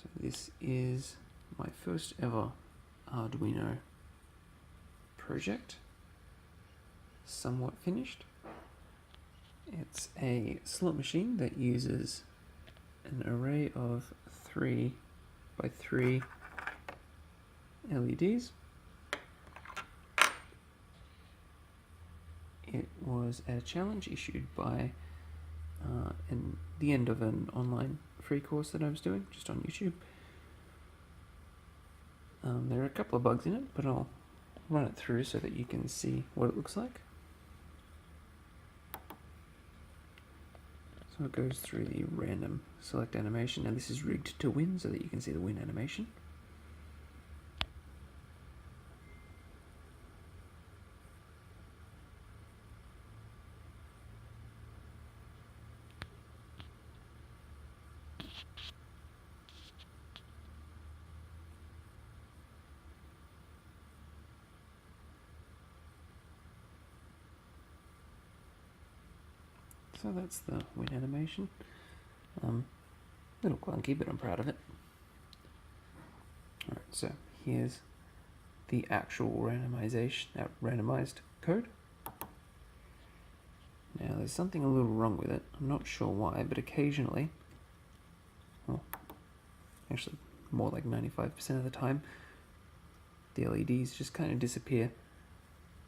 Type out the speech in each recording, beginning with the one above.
So this is my first ever Arduino project, somewhat finished. It's a slot machine that uses an array of 3 by 3 LEDs. It was a challenge issued by the end of an online free course that I was doing just on YouTube. There are a couple of bugs in it, but I'll run it through so that you can see what it looks like. So it goes through the random select animation. Now this is rigged to win so that you can see the win animation. So that's the win animation. A little clunky, but I'm proud of it. Alright, so here's the actual randomized code. Now there's something a little wrong with it. I'm not sure why, but occasionally, well, actually more like 95% of the time, the LEDs just kind of disappear.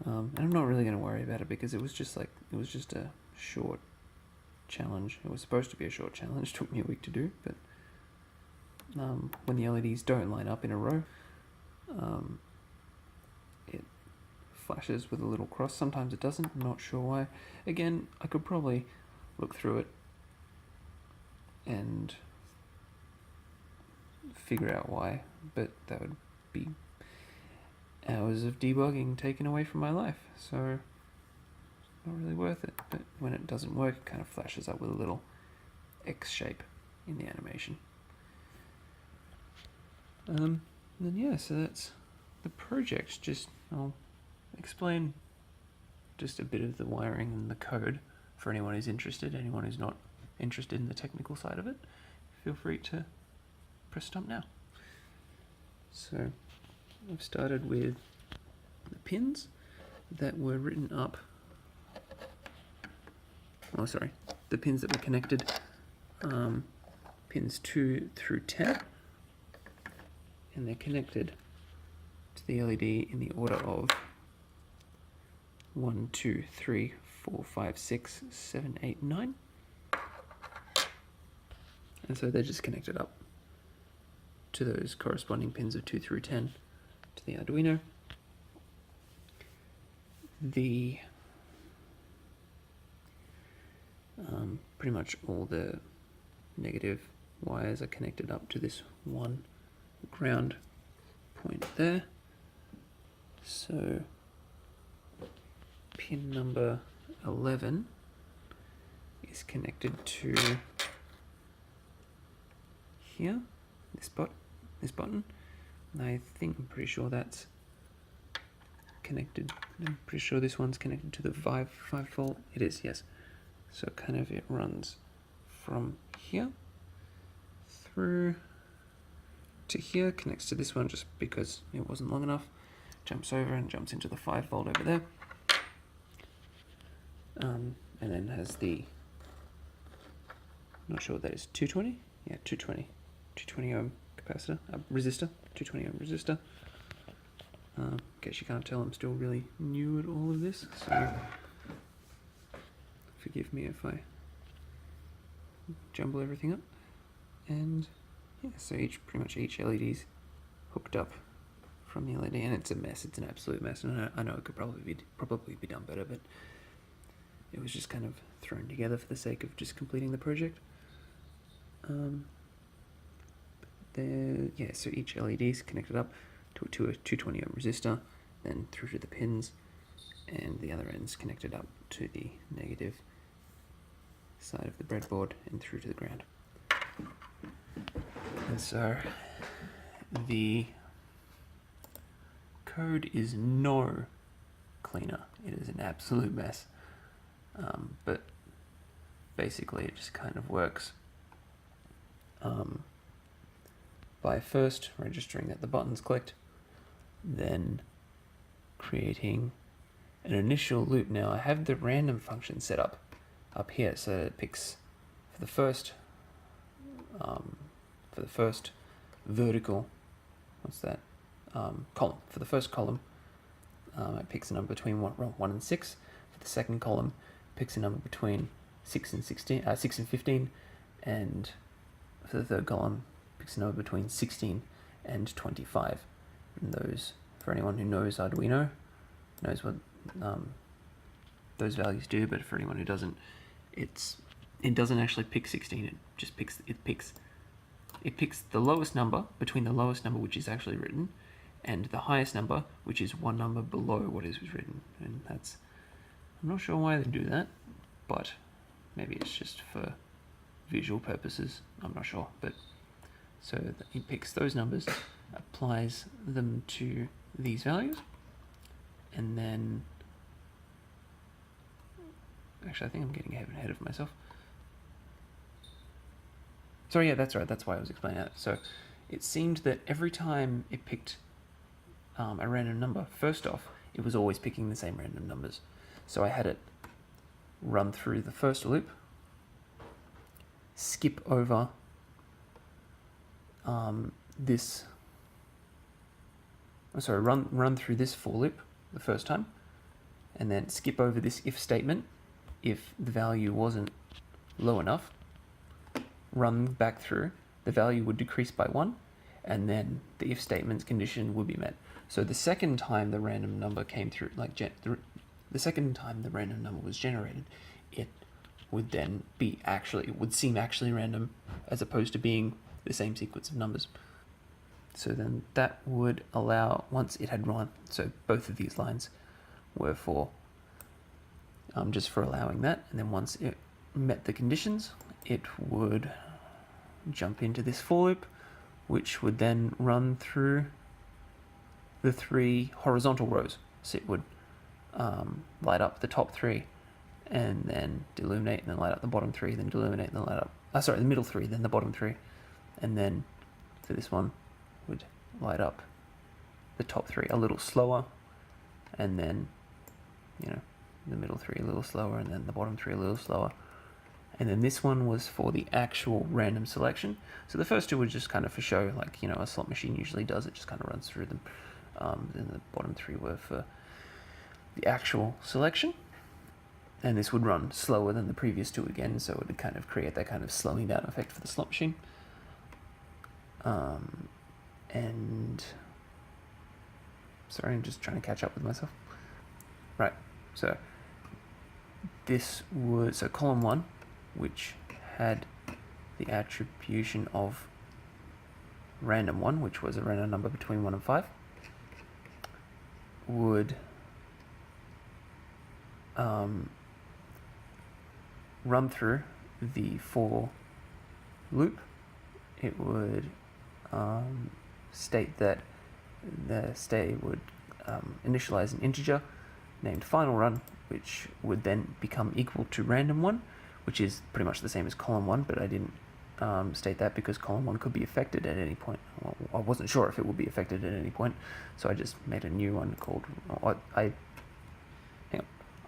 And I'm not really going to worry about it because it was just a short challenge. It was supposed to be a short challenge. It took me a week to do, but when the LEDs don't line up in a row, it flashes with a little cross. Sometimes it doesn't. I'm not sure why. Again, I could probably look through it and figure out why, but that would be hours of debugging taken away from my life, so not really worth it. But when it doesn't work, it kind of flashes up with a little X shape in the animation. Then yeah, so that's the project. I'll explain just a bit of the wiring and the code for anyone who's interested. Anyone who's not interested in the technical side of it, feel free to press stop now. So I've started with the pins that were written up. Oh, sorry, the pins that were connected, pins 2 through 10, and they're connected to the LED in the order of 1, 2, 3, 4, 5, 6, 7, 8, 9. And so they're just connected up to those corresponding pins of 2 through 10 to the Arduino. The pretty much all the negative wires are connected up to this one ground point there. So pin number 11 is connected to here, this button. And I'm pretty sure that's connected. I'm pretty sure this one's connected to the 5 volt. It is, yes. So kind of it runs from here through to here, connects to this one just because it wasn't long enough, jumps over and jumps into the 5 volt over there, and then has the, not sure what that is, 220? Yeah, 220 ohm capacitor, resistor, 220 ohm resistor. In case you can't tell, I'm still really new at all of this, so forgive me if I jumble everything up. And yeah, so pretty much each LED's hooked up from the LED, and it's a mess. It's an absolute mess, and I know it could probably be done better, but it was just kind of thrown together for the sake of just completing the project. So each LED is connected up to a 220 ohm resistor, then through to the pins, and the other end's connected up to the negative side of the breadboard and through to the ground. And so the code is no cleaner. It is an absolute mess. But basically it just kind of works by first registering that the button's clicked, then creating an initial loop. Now I have the random function set up here, so it picks for the first vertical, column. For the first column, it picks a number between 1 and 6. For the second column, it picks a number between 6 and 15, and for the third column, it picks a number between 16 and 25. And those, for anyone who knows Arduino, knows what those values do, but for anyone who doesn't, it doesn't actually pick 16. It just picks the lowest number between the lowest number which is actually written and the highest number, which is one number below what is written. And that's, I'm not sure why they do that, but maybe it's just for visual purposes. I'm not sure, but so it picks those numbers, applies them to these values, and then actually I think I'm getting ahead of myself. So yeah, that's right, that's why I was explaining that. So it seemed that every time it picked a random number, first off, it was always picking the same random numbers. So I had it run through the first loop, skip over run through this for loop the first time, and then skip over this if statement if the value wasn't low enough, run back through, the value would decrease by 1, and then the if statement's condition would be met. So the second time the random number came through, the second time the random number was generated, it would then be it would seem actually random as opposed to being the same sequence of numbers. So then that would allow, once it had run, so both of these lines were for just for allowing that, and then once it met the conditions, it would jump into this for loop, which would then run through the 3 horizontal rows. So it would light up the top 3, and then deluminate, and then light up the bottom 3, then deluminate, and then light up, the middle 3, then the bottom 3, and then for this one would light up the top 3 a little slower, and then, the middle 3 a little slower, and then the bottom 3 a little slower. And then this one was for the actual random selection. So the first two were just kind of for show, like, a slot machine usually does. It just kind of runs through them. Then the bottom 3 were for the actual selection. And this would run slower than the previous 2 again, so it would kind of create that kind of slowing down effect for the slot machine. And sorry, I'm just trying to catch up with myself. Right, so this was, so column 1, which had the attribution of random 1, which was a random number between 1 and 5, would run through the for loop. It would state that the state would initialize an integer named final run, which would then become equal to random 1, which is pretty much the same as column 1, but I didn't state that because column 1 could be affected at any point. Well, I wasn't sure if it would be affected at any point, so I just made a new one called,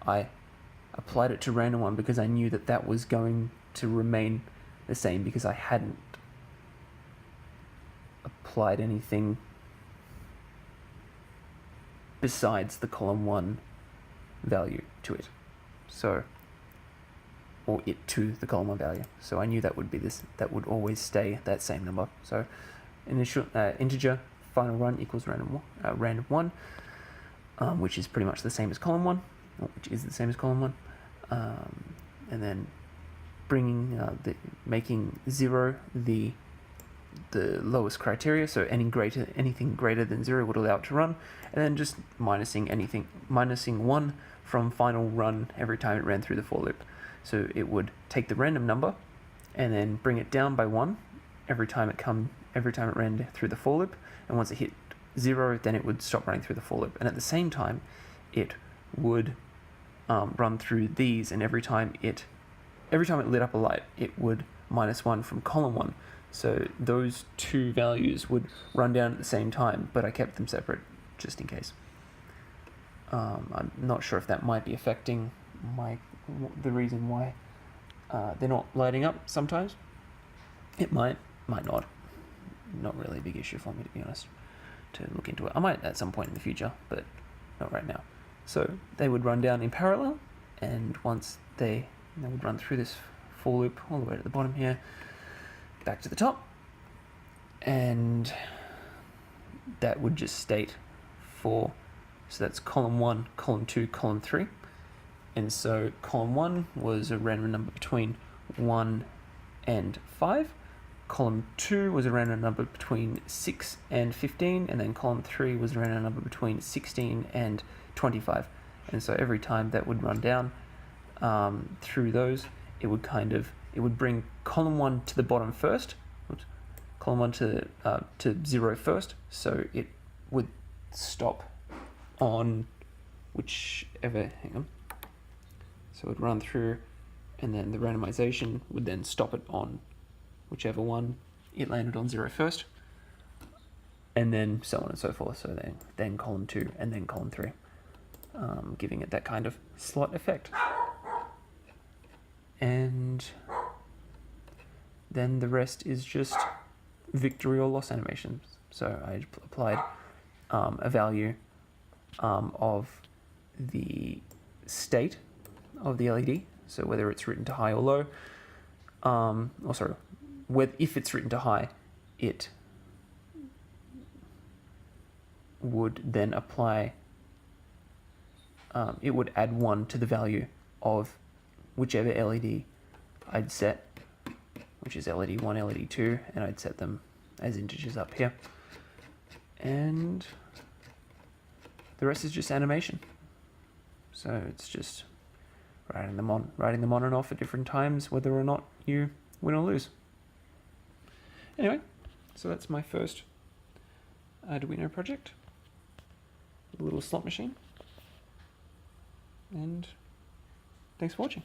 I applied it to random 1 because I knew that that was going to remain the same because I hadn't applied anything besides the column 1 value to it. So, or it to the column 1 value. So I knew that would be that would always stay that same number. So initial integer final run equals random 1, which is pretty much the same as column 1, which is the same as column 1, and then bringing making 0 the lowest criteria, so anything greater than 0 would allow it to run, and then just minusing 1 from final run every time it ran through the for loop. So it would take the random number and then bring it down by 1 every time it ran through the for loop, and once it hit 0, then it would stop running through the for loop. And at the same time, it would run through these, and every time it lit up a light, it would -1 from column 1. So those two values would run down at the same time, but I kept them separate just in case. I'm not sure if that might be affecting the reason why they're not lighting up sometimes. It might not. Not really a big issue for me, to be honest, to look into it. I might at some point in the future, but not right now. So they would run down in parallel, and once they would run through this for loop all the way to the bottom here, back to the top, and that would just state for, so that's column 1, column 2, column 3, and so column 1 was a random number between 1 and 5, column 2 was a random number between 6 and 15, and then column 3 was a random number between 16 and 25, and so every time that would run down through those, it would bring column 1 to the bottom first, column 1 to 0 first, so it would stop on whichever, hang on, so it would run through, and then the randomization would then stop it on whichever one it landed on 0 first, and then so on and so forth, so then column 2 and then column 3, giving it that kind of slot effect. And then the rest is just victory or loss animations. So I applied a value of the state of the LED, so whether it's written to high or low, if it's written to high, it would then apply, it would add 1 to the value of whichever LED I'd set, which is LED 1, LED 2, and I'd set them as integers up here. And the rest is just animation. So it's just writing them on and off at different times, whether or not you win or lose. Anyway, so that's my first Arduino project, a little slot machine, and thanks for watching.